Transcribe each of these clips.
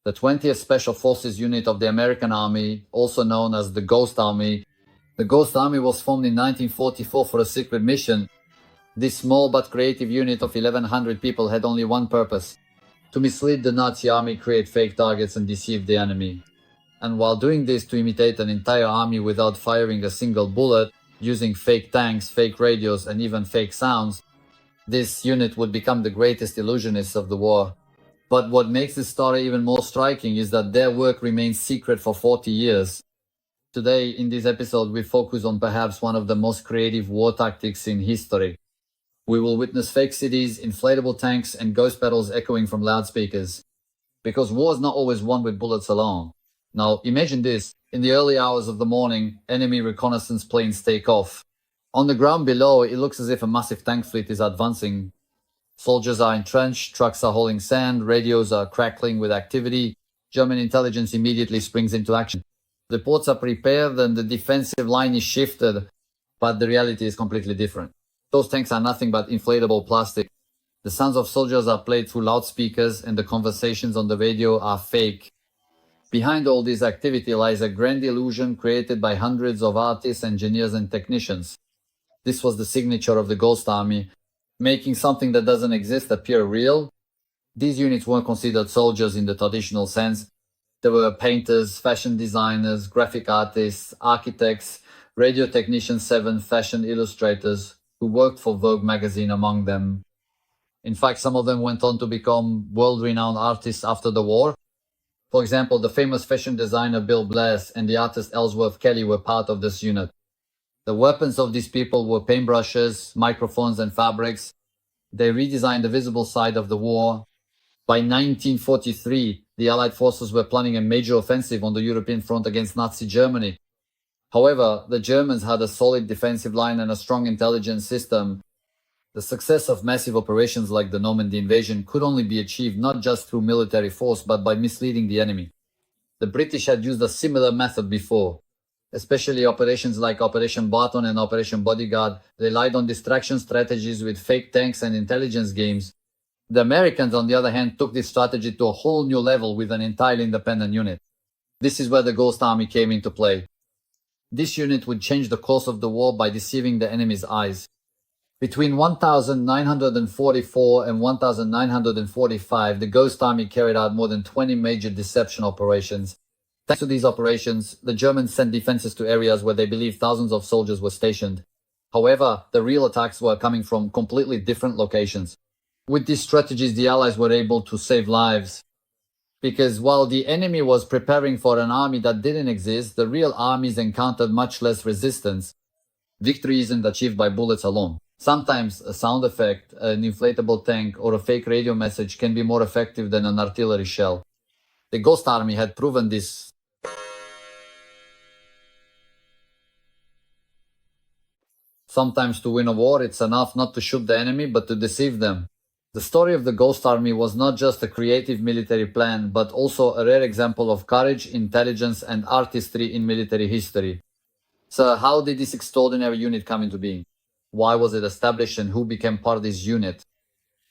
the 20th Special Forces Unit of the American Army, also known as the Ghost Army. The Ghost Army was formed in 1944 for a secret mission. This small but creative unit of 1,100 people had only one purpose: to mislead the Nazi army, create fake targets and deceive the enemy. And while doing this, to imitate an entire army without firing a single bullet, using fake tanks, fake radios and even fake sounds, this unit would become the greatest illusionists of the war. But what makes this story even more striking is that their work remained secret for 40 years. Today, in this episode, we focus on perhaps one of the most creative war tactics in history. We will witness fake cities, inflatable tanks, and ghost battles echoing from loudspeakers. Because war is not always won with bullets alone. Now, imagine this. In the early hours of the morning, enemy reconnaissance planes take off. On the ground below, it looks as if a massive tank fleet is advancing. Soldiers are entrenched, trucks are hauling sand, radios are crackling with activity. German intelligence immediately springs into action. Reports are prepared and the defensive line is shifted, but the reality is completely different. Those tanks are nothing but inflatable plastic. The sounds of soldiers are played through loudspeakers and the conversations on the radio are fake. Behind all this activity lies a grand illusion created by hundreds of artists, engineers and technicians. This was the signature of the Ghost Army, making something that doesn't exist appear real. These units weren't considered soldiers in the traditional sense. There were painters, fashion designers, graphic artists, architects, radio technicians, 7 fashion illustrators who worked for Vogue magazine among them. In fact, some of them went on to become world-renowned artists after the war. For example, the famous fashion designer Bill Blass and the artist Ellsworth Kelly were part of this unit. The weapons of these people were paintbrushes, microphones and fabrics. They redesigned the visible side of the war. By 1943, the Allied forces were planning a major offensive on the European front against Nazi Germany. However, the Germans had a solid defensive line and a strong intelligence system. The success of massive operations like the Normandy invasion could only be achieved not just through military force but by misleading the enemy. The British had used a similar method before. Especially operations like Operation Barton and Operation Bodyguard relied on distraction strategies with fake tanks and intelligence games. The Americans, on the other hand, took this strategy to a whole new level with an entirely independent unit. This is where the Ghost Army came into play. This unit would change the course of the war by deceiving the enemy's eyes. Between 1944 and 1945, the Ghost Army carried out more than 20 major deception operations. Thanks to these operations, the Germans sent defenses to areas where they believed thousands of soldiers were stationed. However, the real attacks were coming from completely different locations. With these strategies, the Allies were able to save lives. Because while the enemy was preparing for an army that didn't exist, the real armies encountered much less resistance. Victory isn't achieved by bullets alone. Sometimes a sound effect, an inflatable tank, or a fake radio message can be more effective than an artillery shell. The Ghost Army had proven this. Sometimes to win a war, it's enough not to shoot the enemy, but to deceive them. The story of the Ghost Army was not just a creative military plan, but also a rare example of courage, intelligence, and artistry in military history. So how did this extraordinary unit come into being? Why was it established and who became part of this unit?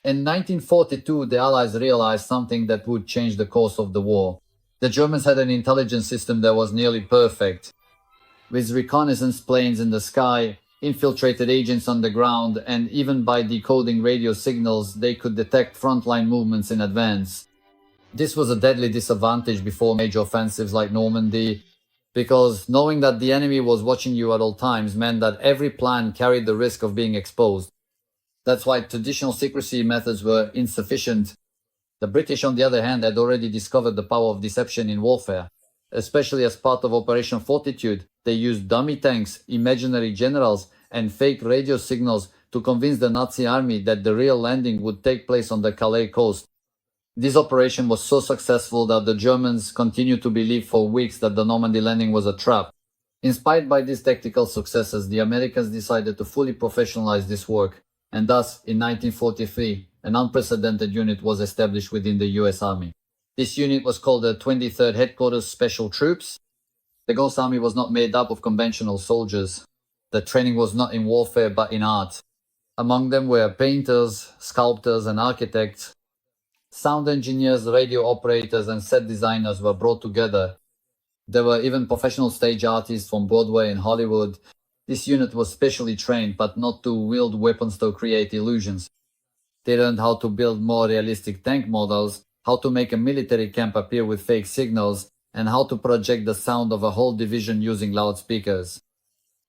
In 1942, the Allies realized something that would change the course of the war. The Germans had an intelligence system that was nearly perfect. With reconnaissance planes in the sky, infiltrated agents on the ground, and even by decoding radio signals, they could detect frontline movements in advance. This was a deadly disadvantage before major offensives like Normandy, because knowing that the enemy was watching you at all times meant that every plan carried the risk of being exposed. That's why traditional secrecy methods were insufficient. The British, on the other hand, had already discovered the power of deception in warfare. Especially as part of Operation Fortitude, they used dummy tanks, imaginary generals, and fake radio signals to convince the Nazi army that the real landing would take place on the Calais coast. This operation was so successful that the Germans continued to believe for weeks that the Normandy landing was a trap. Inspired by these tactical successes, the Americans decided to fully professionalize this work, and thus, in 1943, an unprecedented unit was established within the US Army. This unit was called the 23rd Headquarters Special Troops. The Ghost Army was not made up of conventional soldiers. The training was not in warfare but in art. Among them were painters, sculptors, and architects. Sound engineers, radio operators, and set designers were brought together. There were even professional stage artists from Broadway and Hollywood. This unit was specially trained, but not to wield weapons to create illusions. They learned how to build more realistic tank models, how to make a military camp appear with fake signals, and how to project the sound of a whole division using loudspeakers.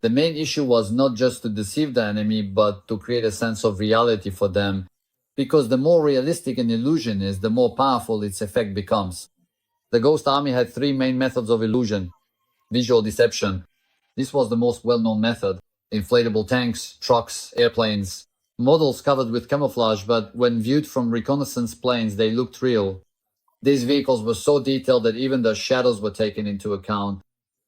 The main issue was not just to deceive the enemy, but to create a sense of reality for them, because the more realistic an illusion is, the more powerful its effect becomes. The Ghost Army had three main methods of illusion. Visual deception. This was the most well-known method. Inflatable tanks, trucks, airplanes, models covered with camouflage, but when viewed from reconnaissance planes, they looked real. These vehicles were so detailed that even the shadows were taken into account.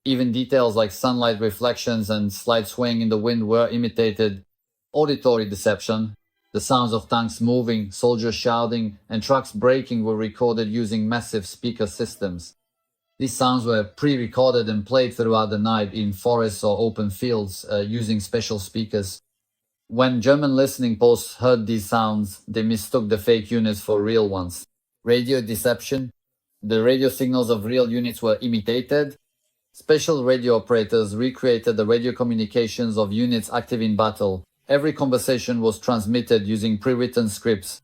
Even details like sunlight reflections and slight swaying in the wind were imitated. Auditory deception. The sounds of tanks moving, soldiers shouting, and trucks braking were recorded using massive speaker systems. These sounds were pre-recorded and played throughout the night in forests or open fields using special speakers. When German listening posts heard these sounds, they mistook the fake units for real ones. Radio deception. The radio signals of real units were imitated. Special radio operators recreated the radio communications of units active in battle. Every conversation was transmitted using pre-written scripts.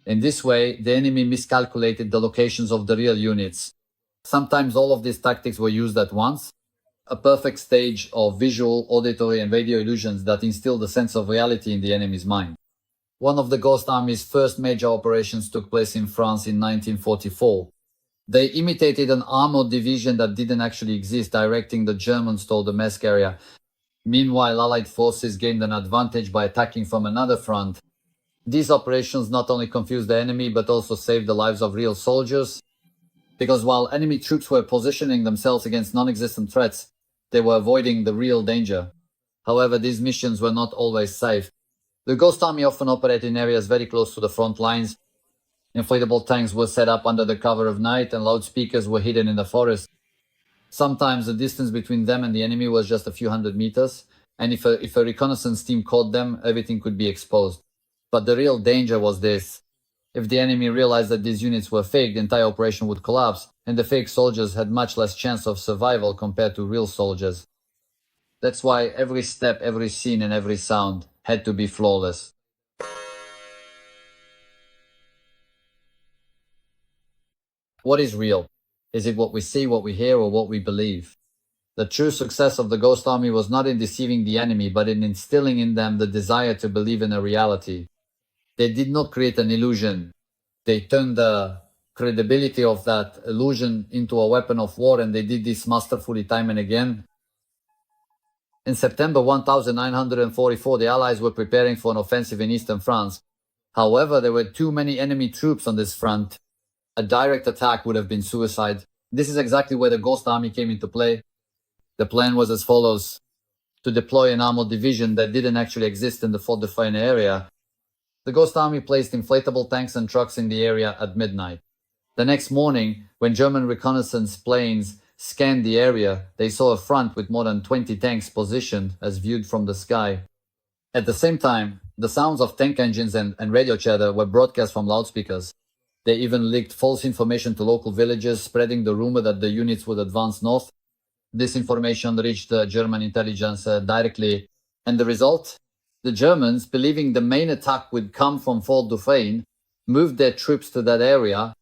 In this way, the enemy miscalculated the locations of the real units. Sometimes all of these tactics were used at once. A perfect stage of visual, auditory, and radio illusions that instilled a sense of reality in the enemy's mind. One of the Ghost Army's first major operations took place in France in 1944. They imitated an armored division that didn't actually exist, directing the Germans toward the Mesk area. Meanwhile, Allied forces gained an advantage by attacking from another front. These operations not only confused the enemy, but also saved the lives of real soldiers, because while enemy troops were positioning themselves against non-existent threats, they were avoiding the real danger. However, these missions were not always safe. The Ghost Army often operated in areas very close to the front lines. Inflatable tanks were set up under the cover of night, and loudspeakers were hidden in the forest. Sometimes the distance between them and the enemy was just a few hundred meters, and if a reconnaissance team caught them, everything could be exposed. But the real danger was this. If the enemy realized that these units were fake, the entire operation would collapse, and the fake soldiers had much less chance of survival compared to real soldiers. That's why every step, every scene, and every sound had to be flawless. What is real? Is it what we see, what we hear, or what we believe? The true success of the Ghost Army was not in deceiving the enemy, but in instilling in them the desire to believe in a reality. They did not create an illusion. They turned the credibility of that illusion into a weapon of war, and they did this masterfully time and again. In September 1944, the Allies were preparing for an offensive in eastern France. However, there were too many enemy troops on this front. A direct attack would have been suicide. This is exactly where the Ghost Army came into play. The plan was as follows: to deploy an armored division that didn't actually exist in the Fort-de-France area. The Ghost Army placed inflatable tanks and trucks in the area at midnight. The next morning, when German reconnaissance planes scanned the area, they saw a front with more than 20 tanks positioned as viewed from the sky. At the same time, the sounds of tank engines and radio chatter were broadcast from loudspeakers. They even leaked false information to local villages, spreading the rumor that the units would advance north. This information reached the German intelligence directly, and the result? The Germans, believing the main attack would come from Fort-de-France, moved their troops to that area,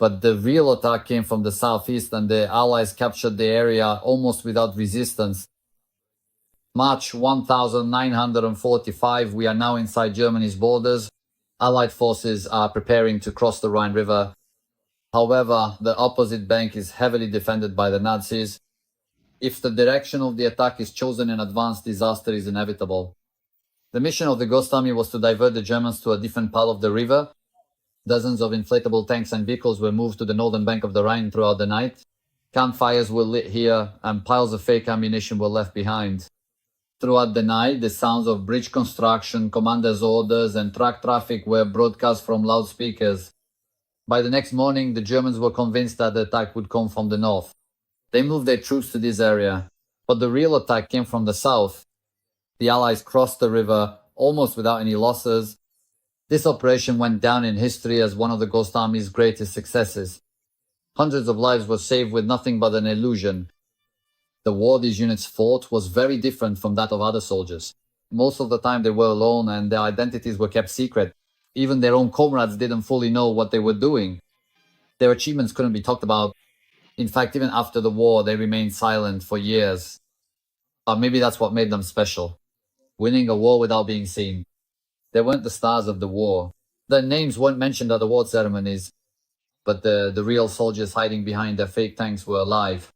but the real attack came from the southeast, and the Allies captured the area almost without resistance. March 1945, we are now inside Germany's borders. Allied forces are preparing to cross the Rhine River. However, the opposite bank is heavily defended by the Nazis. If the direction of the attack is chosen in advance, disaster is inevitable. The mission of the Ghost Army was to divert the Germans to a different part of the river. Dozens of inflatable tanks and vehicles were moved to the northern bank of the Rhine throughout the night. Campfires were lit here, and piles of fake ammunition were left behind. Throughout the night, the sounds of bridge construction, commanders' orders, and truck traffic were broadcast from loudspeakers. By the next morning, the Germans were convinced that the attack would come from the north. They moved their troops to this area, but the real attack came from the south. The Allies crossed the river almost without any losses. This operation went down in history as one of the Ghost Army's greatest successes. Hundreds of lives were saved with nothing but an illusion. The war these units fought was very different from that of other soldiers. Most of the time they were alone and their identities were kept secret. Even their own comrades didn't fully know what they were doing. Their achievements couldn't be talked about. In fact, even after the war, they remained silent for years. But maybe that's what made them special. Winning a war without being seen. They weren't the stars of the war. Their names weren't mentioned at the award ceremonies, but the real soldiers hiding behind their fake tanks were alive.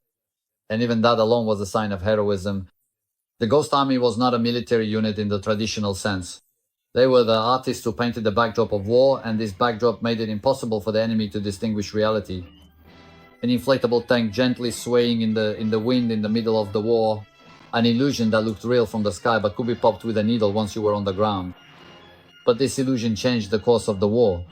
And even that alone was a sign of heroism. The Ghost Army was not a military unit in the traditional sense. They were the artists who painted the backdrop of war, and this backdrop made it impossible for the enemy to distinguish reality. An inflatable tank gently swaying in the wind in the middle of the war, an illusion that looked real from the sky but could be popped with a needle once you were on the ground. But this illusion changed the course of the war.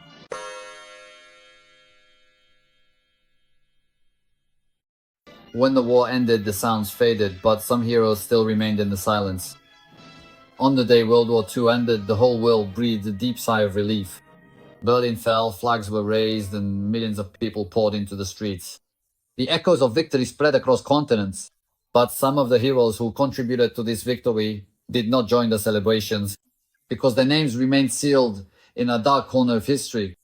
When the war ended, the sounds faded, but some heroes still remained in the silence. On the day World War II ended, the whole world breathed a deep sigh of relief. Berlin fell, flags were raised, and millions of people poured into the streets. The echoes of victory spread across continents, but some of the heroes who contributed to this victory did not join the celebrations, because their names remained sealed in a dark corner of history.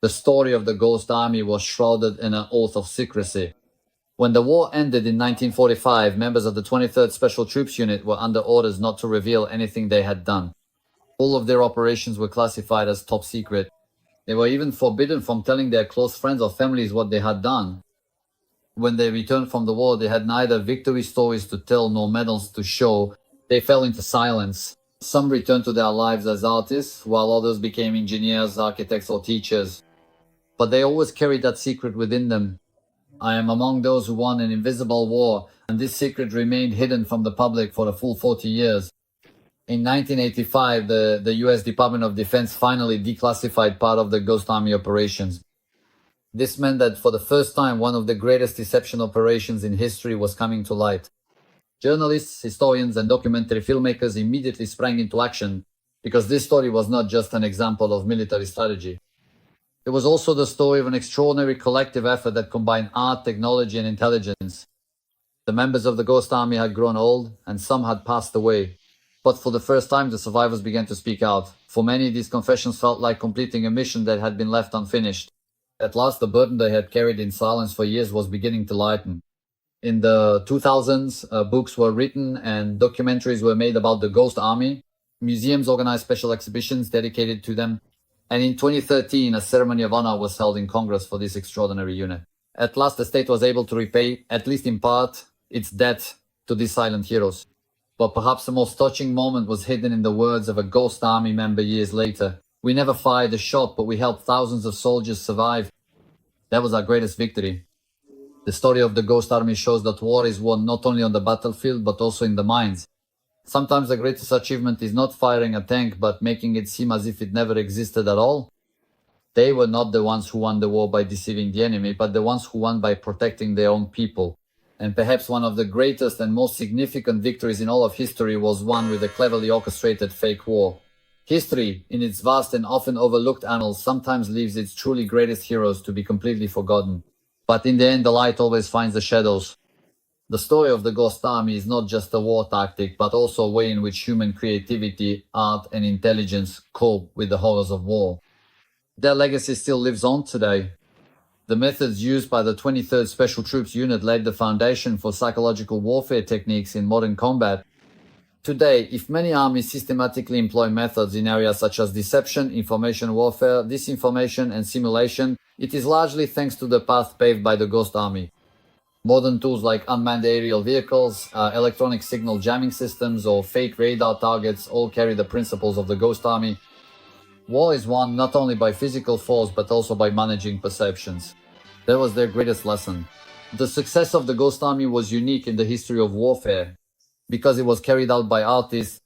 The story of the Ghost Army was shrouded in an oath of secrecy. When the war ended in 1945, members of the 23rd Special Troops Unit were under orders not to reveal anything they had done. All of their operations were classified as top secret. They were even forbidden from telling their close friends or families what they had done. When they returned from the war, they had neither victory stories to tell nor medals to show. They fell into silence. Some returned to their lives as artists, while others became engineers, architects, or teachers. But they always carried that secret within them. I am among those who won an invisible war, and this secret remained hidden from the public for a full 40 years. In 1985, the US Department of Defense finally declassified part of the Ghost Army operations. This meant that for the first time, one of the greatest deception operations in history was coming to light. Journalists, historians, and documentary filmmakers immediately sprang into action, because this story was not just an example of military strategy. It was also the story of an extraordinary collective effort that combined art, technology, and intelligence. The members of the Ghost Army had grown old, and some had passed away. But for the first time, the survivors began to speak out. For many, these confessions felt like completing a mission that had been left unfinished. At last, the burden they had carried in silence for years was beginning to lighten. In the 2000s, books were written and documentaries were made about the Ghost Army. Museums organized special exhibitions dedicated to them. And in 2013, a ceremony of honor was held in Congress for this extraordinary unit. At last, the state was able to repay, at least in part, its debt to these silent heroes. But perhaps the most touching moment was hidden in the words of a Ghost Army member years later. "We never fired a shot, but we helped thousands of soldiers survive. That was our greatest victory." The story of the Ghost Army shows that war is won not only on the battlefield, but also in the minds. Sometimes the greatest achievement is not firing a tank, but making it seem as if it never existed at all. They were not the ones who won the war by deceiving the enemy, but the ones who won by protecting their own people. And perhaps one of the greatest and most significant victories in all of history was won with a cleverly orchestrated fake war. History, in its vast and often overlooked annals, sometimes leaves its truly greatest heroes to be completely forgotten. But in the end, the light always finds the shadows. The story of the Ghost Army is not just a war tactic, but also a way in which human creativity, art, and intelligence cope with the horrors of war. Their legacy still lives on today. The methods used by the 23rd Special Troops Unit laid the foundation for psychological warfare techniques in modern combat. Today, if many armies systematically employ methods in areas such as deception, information warfare, disinformation, and simulation, it is largely thanks to the path paved by the Ghost Army. Modern tools like unmanned aerial vehicles, electronic signal jamming systems, or fake radar targets all carry the principles of the Ghost Army. War is won not only by physical force, but also by managing perceptions. That was their greatest lesson. The success of the Ghost Army was unique in the history of warfare, because it was carried out by artists,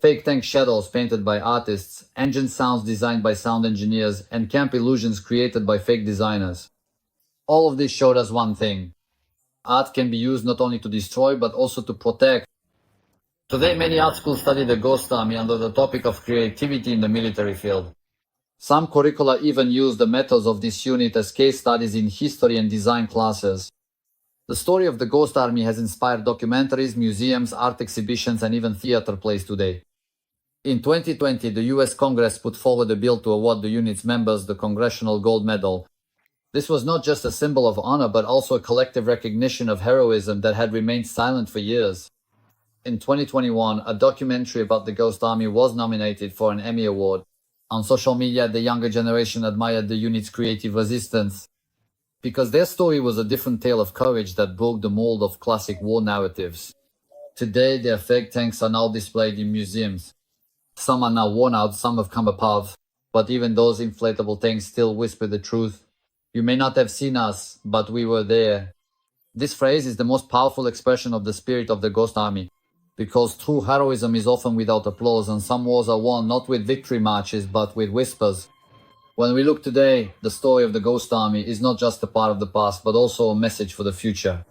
fake tank shadows painted by artists, engine sounds designed by sound engineers, and camp illusions created by fake designers. All of this showed us one thing. Art can be used not only to destroy, but also to protect. Today, many art schools study the Ghost Army under the topic of creativity in the military field. Some curricula even use the methods of this unit as case studies in history and design classes. The story of the Ghost Army has inspired documentaries, museums, art exhibitions, and even theater plays today. In 2020, the US Congress put forward a bill to award the unit's members the Congressional Gold Medal. This was not just a symbol of honor, but also a collective recognition of heroism that had remained silent for years. In 2021, a documentary about the Ghost Army was nominated for an Emmy Award. On social media, the younger generation admired the unit's creative resistance, because their story was a different tale of courage that broke the mold of classic war narratives. Today, their fake tanks are now displayed in museums. Some are now worn out, some have come apart, but even those inflatable tanks still whisper the truth. You may not have seen us, but we were there. This phrase is the most powerful expression of the spirit of the Ghost Army, because true heroism is often without applause, and some wars are won not with victory marches but with whispers. When we look today, the story of the Ghost Army is not just a part of the past, but also a message for the future.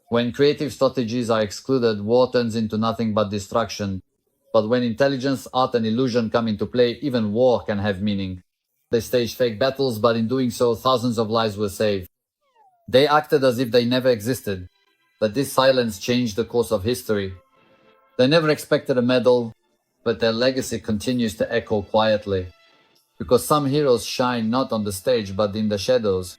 When creative strategies are excluded, war turns into nothing but destruction. But when intelligence, art, and illusion come into play, even war can have meaning. They staged fake battles, but in doing so, thousands of lives were saved. They acted as if they never existed, but this silence changed the course of history. They never expected a medal, but their legacy continues to echo quietly. Because some heroes shine not on the stage but in the shadows.